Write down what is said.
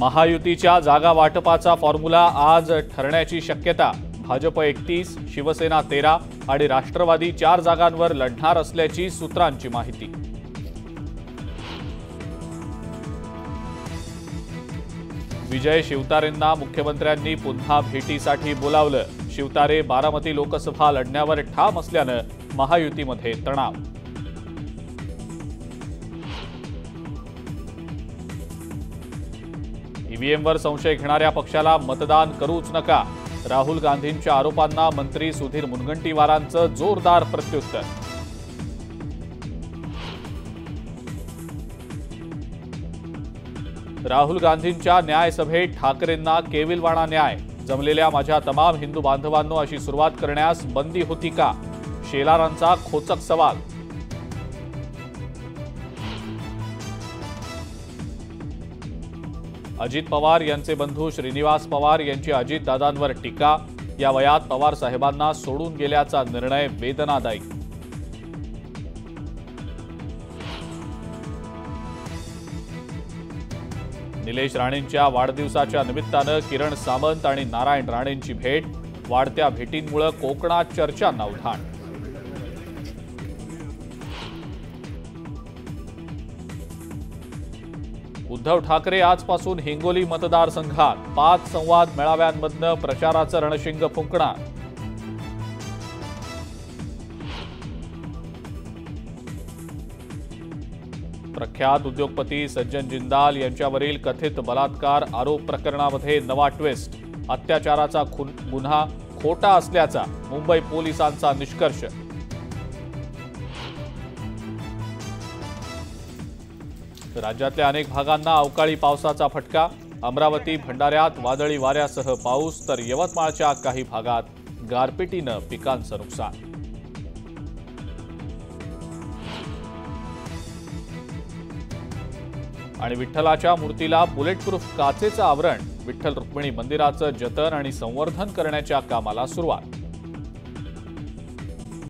महायुतीच्या जागा वाटपाचा फॉर्म्युला आज ठरण्याची शक्यता। भाजप 31, शिवसेना 13 आणि राष्ट्रवादी 4 जागांवर लढणार असल्याची सूत्रांची माहिती। विजय शिवतारेंना मुख्यमंत्र्यांनी पुन्हा भेटीसाठी बोलावलं। शिवतारे बारामती लोकसभा लढण्यावर ठाम असल्यानं महायुतीमध्ये तणाव। ईव्हीएमवर संशय घेणाऱ्या पक्षाला मतदान करूच नका। राहुल गांधींच्या आरोपांना मंत्री सुधीर मुनगंटीवारांचं जोरदार प्रत्युत्तर। राहुल गांधींच्या न्यायसभेत ठाकरेंना केविलवाणा न्याय। जमलेल्या माझ्या तमाम हिंदू बांधवांनो अशी सुरुवात करण्यास बंदी होती का? शेलारांचा खोचक सवाल। अजित पवार यांचे बंधू श्रीनिवास पवार यांची अजितदादांवर टीका। या वयात पवार साहेबांना सोडून गेल्याचा निर्णय वेदनादायी। निलेश राणेंच्या वाढदिवसाच्या निमित्तानं किरण सामंत आणि नारायण राणेंची भेट। वाढत्या भेटींमुळे कोकणात चर्चांना उधाण। उद्धव ठाकरे आजपासून हिंगोली मतदारसंघात 5 संवाद मेळाव्यांमधनं प्रचाराचं रणशिंग फुंकणार। प्रख्यात उद्योगपती सज्जन जिंदाल यांच्यावरील कथित बलात्कार आरोप प्रकरणामध्ये नवा ट्विस्ट। अत्याचाराचा गुन्हा खोटा असल्याचा मुंबई पोलिसांचा निष्कर्ष। राज्यातल्या अनेक भागांना अवकाळी पावसाचा फटका। अमरावती भंडाऱ्यात वादळी वाऱ्यासह पाऊस तर यवतमाळच्या काही भागात गारपिटीनं पिकांचं नुकसान। आणि विठ्ठलाच्या मूर्तीला बुलेटप्रूफ काचेचं आवरण। विठ्ठल रुक्मिणी मंदिराचं जतन आणि संवर्धन करण्याच्या कामाला सुरुवात।